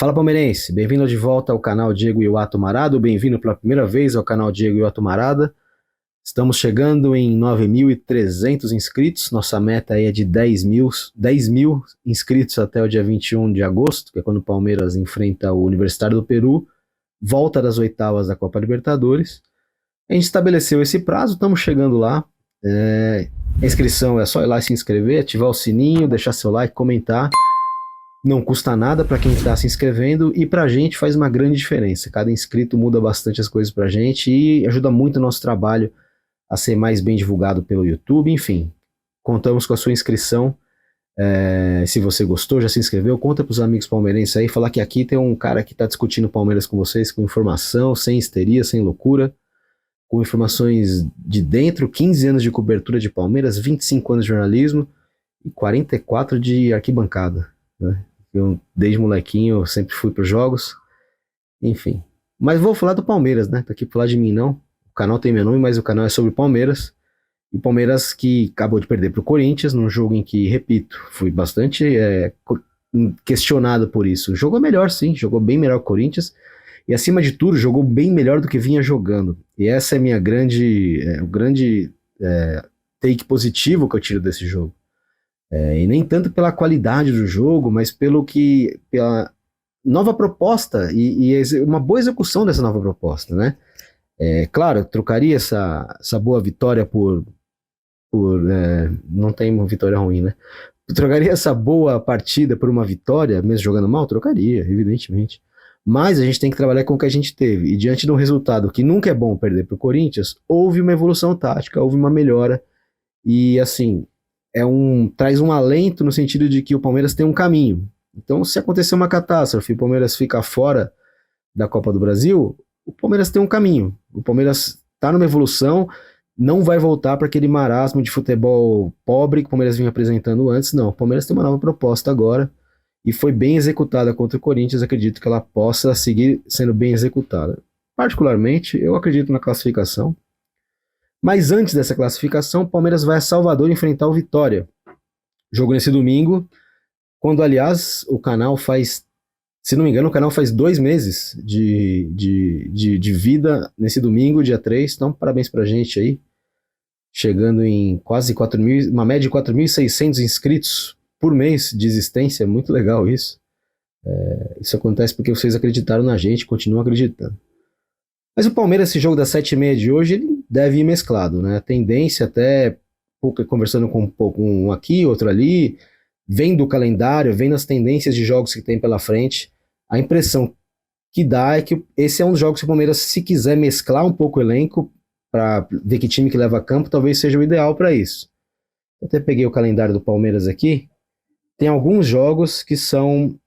Fala palmeirense, bem-vindo de volta ao canal Diego Iwato Marada, bem-vindo pela primeira vez ao canal Diego Iwato Marada. Estamos chegando em 9.300 inscritos, nossa meta aí é de 10 mil inscritos até o dia 21 de agosto, que é quando o Palmeiras enfrenta o Universitário do Peru, volta das oitavas da Copa Libertadores. A gente estabeleceu esse prazo, estamos chegando lá. A inscrição é só ir lá se inscrever, ativar o sininho, deixar seu like, comentar. Não custa nada para quem está se inscrevendo e para a gente faz uma grande diferença. Cada inscrito muda bastante as coisas para a gente e ajuda muito o nosso trabalho a ser mais bem divulgado pelo YouTube. Enfim, contamos com a sua inscrição. Se você gostou, já se inscreveu, conta para os amigos palmeirenses aí, falar que aqui tem um cara que está discutindo Palmeiras com vocês, com informação, sem histeria, sem loucura, com informações de dentro, 15 anos de cobertura de Palmeiras, 25 anos de jornalismo e 44 de arquibancada, né? Eu, desde molequinho, sempre fui para os jogos, enfim. Mas vou falar do Palmeiras, né? Tô aqui pra falar de mim, não. O canal tem meu nome, mas o canal é sobre Palmeiras. E Palmeiras que acabou de perder pro Corinthians, num jogo em que, repito, fui bastante questionado por isso. Jogou melhor, sim, jogou bem melhor que o Corinthians. E, acima de tudo, jogou bem melhor do que vinha jogando. E essa é a minha o grande take positivo que eu tiro desse jogo. E nem tanto pela qualidade do jogo, mas pela nova proposta e uma boa execução dessa nova proposta, né? Claro, eu trocaria essa boa vitória não tem uma vitória ruim, né? Eu trocaria essa boa partida por uma vitória, mesmo jogando mal? Trocaria, evidentemente. Mas a gente tem que trabalhar com o que a gente teve. E diante de um resultado que nunca é bom perder para o Corinthians, houve uma evolução tática, houve uma melhora. E assim, traz um alento no sentido de que o Palmeiras tem um caminho. Então, se acontecer uma catástrofe e o Palmeiras ficar fora da Copa do Brasil, o Palmeiras tem um caminho. O Palmeiras está numa evolução, não vai voltar para aquele marasmo de futebol pobre que o Palmeiras vinha apresentando antes, não. O Palmeiras tem uma nova proposta agora e foi bem executada contra o Corinthians, acredito que ela possa seguir sendo bem executada. Particularmente, eu acredito na classificação. Mas antes dessa classificação, o Palmeiras vai a Salvador enfrentar o Vitória. Jogo nesse domingo, quando, aliás, o canal faz, se não me engano, o canal faz 2 meses de vida nesse domingo, dia 3. Então, parabéns pra gente aí. Chegando em quase 4.000, uma média de 4.600 inscritos por mês de existência. Muito legal isso. Isso acontece porque vocês acreditaram na gente, continuam acreditando. Mas o Palmeiras, esse jogo das 7h30 de hoje, ele deve ir mesclado, né? A tendência até, conversando com um aqui, outro ali, vendo o calendário, vendo as tendências de jogos que tem pela frente, a impressão que dá é que esse é um dos jogos que o Palmeiras, se quiser mesclar um pouco o elenco, para ver que time que leva a campo, talvez seja o ideal para isso. Eu até peguei o calendário do Palmeiras aqui, tem alguns jogos que são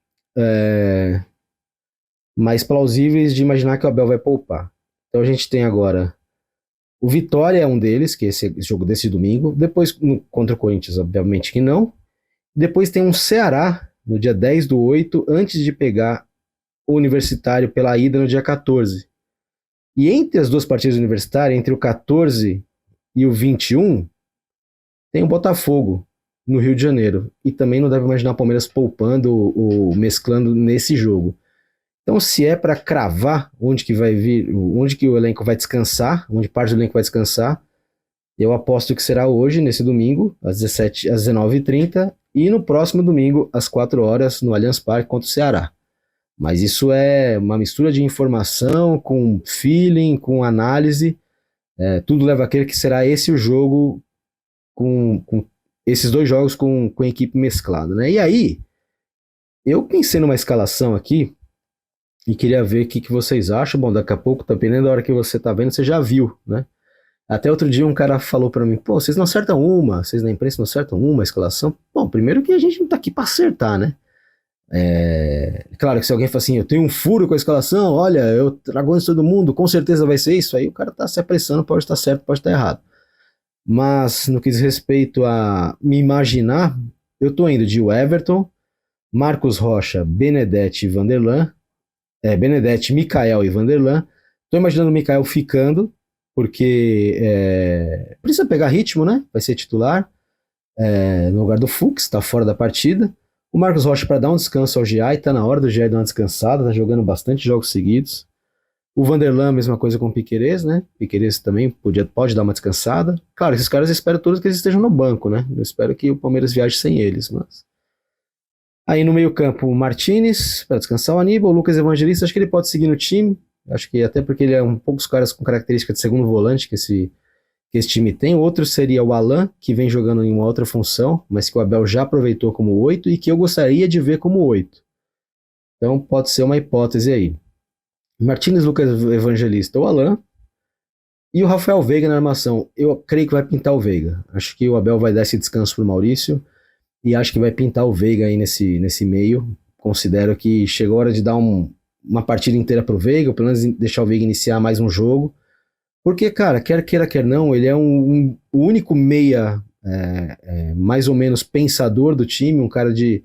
mais plausíveis de imaginar que o Abel vai poupar. Então a gente tem agora o Vitória, é um deles, que é esse jogo desse domingo. Depois, contra o Corinthians, obviamente que não. Depois tem um Ceará, no dia 10/8, antes de pegar o Universitário pela ida no dia 14. E entre as duas partidas universitárias, entre o 14 e o 21, tem o Botafogo, no Rio de Janeiro. E também não deve imaginar o Palmeiras poupando ou mesclando nesse jogo. Então, se é para cravar onde que vai vir, onde que o elenco vai descansar, onde parte do elenco vai descansar, eu aposto que será hoje, nesse domingo, às 19h30, e no próximo domingo, às 4h, no Allianz Parque, contra o Ceará. Mas isso é uma mistura de informação, com feeling, com análise, tudo leva a crer que será esse o jogo, com esses 2 jogos com a equipe mesclada, né? E aí, eu pensei numa escalação aqui, e queria ver o que vocês acham. Bom, daqui a pouco, dependendo da hora que você tá vendo, você já viu, né? Até outro dia um cara falou pra mim, pô, vocês não acertam vocês na imprensa não acertam uma escalação. Bom, primeiro que a gente não tá aqui pra acertar, né? Claro que se alguém fala assim, eu tenho um furo com a escalação, olha, eu trago antes todo mundo, com certeza vai ser isso, aí o cara tá se apressando, pode estar certo, pode estar errado. Mas, no que diz respeito a me imaginar, eu tô indo de Everton, Marcos Rocha, Benedetti e Vanderlan, Benedetti, Mikael e Vanderlan. Tô imaginando o Mikael ficando, porque precisa pegar ritmo, né? Vai ser titular, no lugar do Fux, tá fora da partida. O Marcos Rocha para dar um descanso ao Giai, tá na hora do Giai dar uma descansada, tá jogando bastante jogos seguidos. O Vanderlan, mesma coisa com o Piquerez, né? Piquerez também pode dar uma descansada. Claro, esses caras eu espero todos que eles estejam no banco, né? Eu espero que o Palmeiras viaje sem eles, mas... Aí no meio-campo, o Martinez, para descansar o Aníbal, o Lucas Evangelista, acho que ele pode seguir no time. Acho que até porque ele é um poucos caras com característica de segundo volante que esse time tem. Outro seria o Alan, que vem jogando em uma outra função, mas que o Abel já aproveitou como 8 e que eu gostaria de ver como 8. Então pode ser uma hipótese aí. Martins, Lucas Evangelista ou Alan. E o Rafael Veiga na armação. Eu creio que vai pintar o Veiga. Acho que o Abel vai dar esse descanso para o Maurício. E acho que vai pintar o Veiga aí nesse meio. Considero que chegou a hora de dar uma partida inteira pro Veiga, ou pelo menos deixar o Veiga iniciar mais um jogo. Porque, cara, quer queira, quer não, ele é o único meia mais ou menos pensador do time, um cara de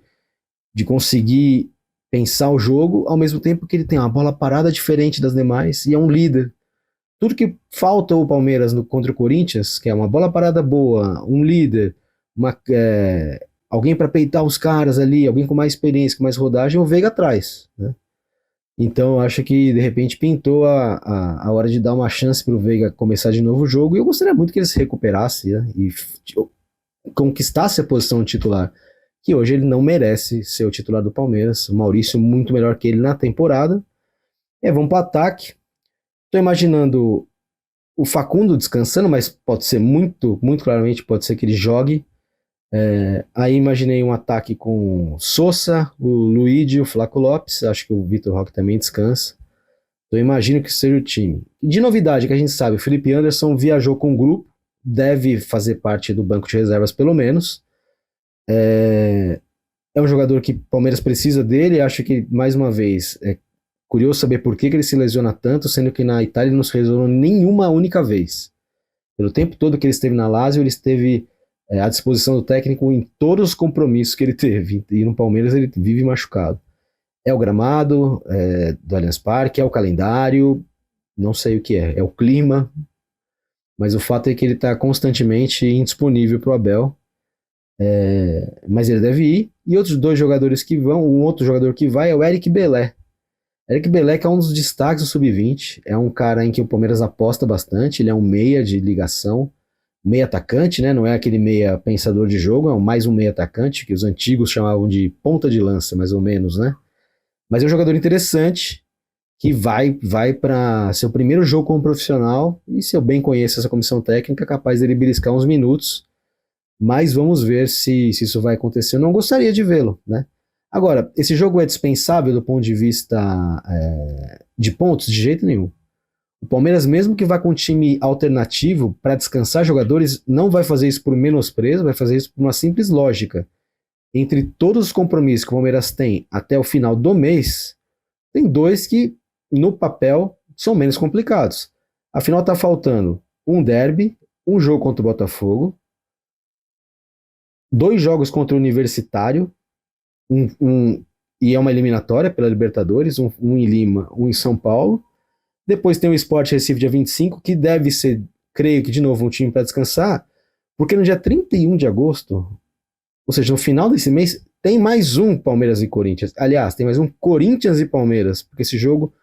conseguir pensar o jogo, ao mesmo tempo que ele tem uma bola parada diferente das demais e é um líder. Tudo que falta o Palmeiras contra o Corinthians, que é uma bola parada boa, um líder, alguém para peitar os caras ali, alguém com mais experiência, com mais rodagem, o Veiga traz, né? Então eu acho que de repente pintou a hora de dar uma chance para o Veiga começar de novo o jogo, e eu gostaria muito que ele se recuperasse, né? E conquistasse a posição de titular, que hoje ele não merece ser o titular do Palmeiras. O Maurício muito melhor que ele na temporada. Vamos para o ataque. Estou imaginando o Facundo descansando, mas pode ser muito, muito claramente, pode ser que ele jogue. Aí imaginei um ataque com Sousa, o Luigi, o Flaco Lopes. Acho que o Vitor Roque também descansa. Então imagino que seja o time. De novidade que a gente sabe, o Felipe Anderson viajou com o grupo, deve fazer parte do banco de reservas pelo menos. É um jogador que o Palmeiras precisa dele. Acho que, mais uma vez, é curioso saber por que ele se lesiona tanto, sendo que na Itália ele não se lesionou nenhuma única vez. Pelo tempo todo que ele esteve na Lazio, ele esteve à disposição do técnico em todos os compromissos que ele teve. E no Palmeiras ele vive machucado. É o gramado do Allianz Parque, é o calendário, não sei o que é o clima, mas o fato é que ele está constantemente indisponível para o Abel. Mas ele deve ir. E outros dois jogadores que vão, um outro jogador que vai é o Eric Belé. Eric Belé, que é um dos destaques do Sub-20, é um cara em que o Palmeiras aposta bastante, ele é um meia de ligação, meia atacante, né? Não é aquele meia pensador de jogo, é mais um meia atacante, que os antigos chamavam de ponta de lança, mais ou menos, né? Mas é um jogador interessante, que vai para seu primeiro jogo como profissional, e se eu bem conheço essa comissão técnica, é capaz dele beliscar uns minutos, mas vamos ver se isso vai acontecer. Eu não gostaria de vê-lo, né? Agora, esse jogo é dispensável do ponto de vista de pontos? De jeito nenhum. O Palmeiras, mesmo que vá com um time alternativo para descansar jogadores, não vai fazer isso por menosprezo, vai fazer isso por uma simples lógica. Entre todos os compromissos que o Palmeiras tem até o final do mês, tem dois que, no papel, são menos complicados. Afinal, está faltando um derby, um jogo contra o Botafogo, 2 jogos contra o Universitário, e é uma eliminatória pela Libertadores, um em Lima, um em São Paulo. Depois tem o Sport Recife dia 25, que deve ser, creio que de novo, um time para descansar, porque no dia 31 de agosto, ou seja, no final desse mês, tem mais um Palmeiras e Corinthians. Aliás, tem mais um Corinthians e Palmeiras, porque esse jogo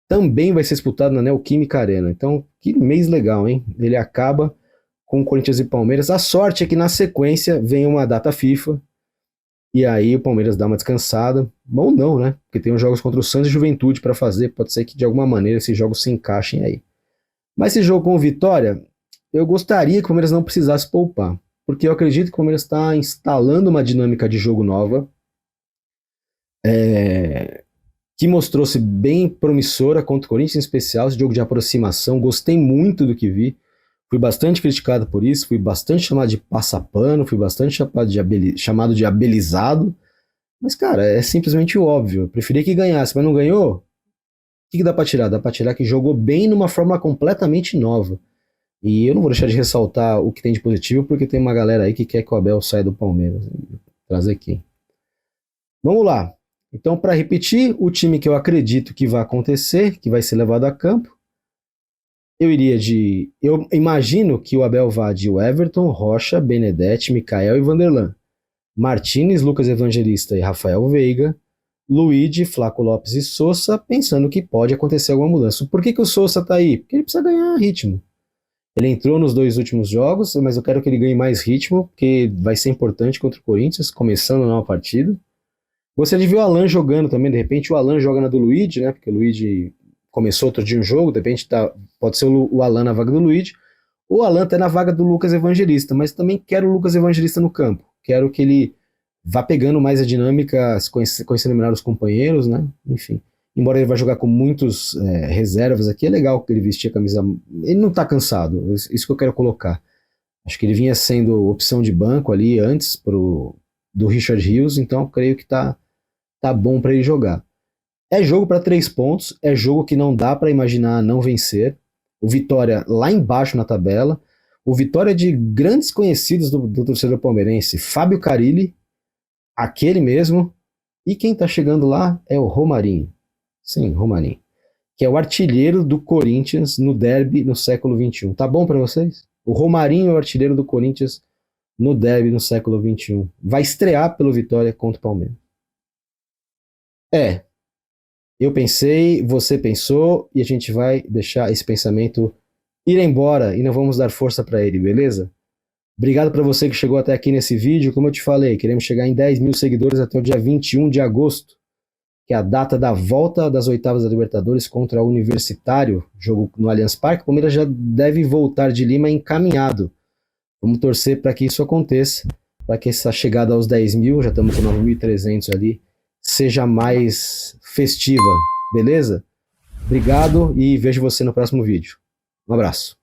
também vai ser disputado na Neoquímica Arena. Então, que mês legal, hein? Ele acaba com Corinthians e Palmeiras. A sorte é que na sequência vem uma data FIFA, e aí o Palmeiras dá uma descansada. Bom não, né? Porque tem os jogos contra o Santos e Juventude para fazer. Pode ser que de alguma maneira esses jogos se encaixem aí. Mas esse jogo com o Vitória, eu gostaria que o Palmeiras não precisasse poupar. Porque eu acredito que o Palmeiras está instalando uma dinâmica de jogo nova. Que mostrou-se bem promissora contra o Corinthians, em especial, esse jogo de aproximação. Gostei muito do que vi. Fui bastante criticado por isso, fui bastante chamado de passapano, fui bastante chamado de abelizado. Mas, cara, é simplesmente óbvio. Eu preferia que ganhasse, mas não ganhou? O que dá pra tirar? Dá pra tirar que jogou bem numa forma completamente nova. E eu não vou deixar de ressaltar o que tem de positivo, porque tem uma galera aí que quer que o Abel saia do Palmeiras. Vou trazer aqui. Vamos lá. Então, para repetir, o time que eu acredito que vai acontecer, que vai ser levado a campo, eu imagino que o Abel vá de Everton, Rocha, Benedetti, Mikael e Vanderlan. Martínez, Lucas Evangelista e Rafael Veiga, Luigi, Flaco Lopes e Sousa, pensando que pode acontecer alguma mudança. Por que o Sousa tá aí? Porque ele precisa ganhar ritmo. Ele entrou nos 2 últimos jogos, mas eu quero que ele ganhe mais ritmo, porque vai ser importante contra o Corinthians, começando a nova partida. Gostaria de ver o Alan jogando também, de repente o Alan joga na do Luigi, né? Porque o Luigi começou outro dia um jogo, de repente pode ser o Alan na vaga do Luigi, ou o Alan tá na vaga do Lucas Evangelista, mas também quero o Lucas Evangelista no campo. Quero que ele vá pegando mais a dinâmica, conhecendo melhor os companheiros, né? Enfim. Embora ele vá jogar com muitos reservas aqui, é legal que ele vestir a camisa. Ele não tá cansado, isso que eu quero colocar. Acho que ele vinha sendo opção de banco ali antes do Richard Rios, então eu creio que tá bom para ele jogar. É jogo para 3 pontos, é jogo que não dá para imaginar não vencer. O Vitória lá embaixo na tabela, o Vitória de grandes conhecidos do torcedor palmeirense, Fábio Carille, aquele mesmo, e quem tá chegando lá é o Romarinho. Sim, Romarinho, que é o artilheiro do Corinthians no derby no século XXI. Tá bom para vocês? O Romarinho é o artilheiro do Corinthians no derby no século XXI. Vai estrear pelo Vitória contra o Palmeiras. Eu pensei, você pensou, e a gente vai deixar esse pensamento ir embora e não vamos dar força para ele, beleza? Obrigado para você que chegou até aqui nesse vídeo. Como eu te falei, queremos chegar em 10 mil seguidores até o dia 21 de agosto, que é a data da volta das oitavas da Libertadores contra o Universitário, jogo no Allianz Parque. O Palmeiras já deve voltar de Lima encaminhado. Vamos torcer para que isso aconteça, para que essa chegada aos 10 mil, já estamos com 9.300 ali, seja mais festiva, beleza? Obrigado e vejo você no próximo vídeo. Um abraço.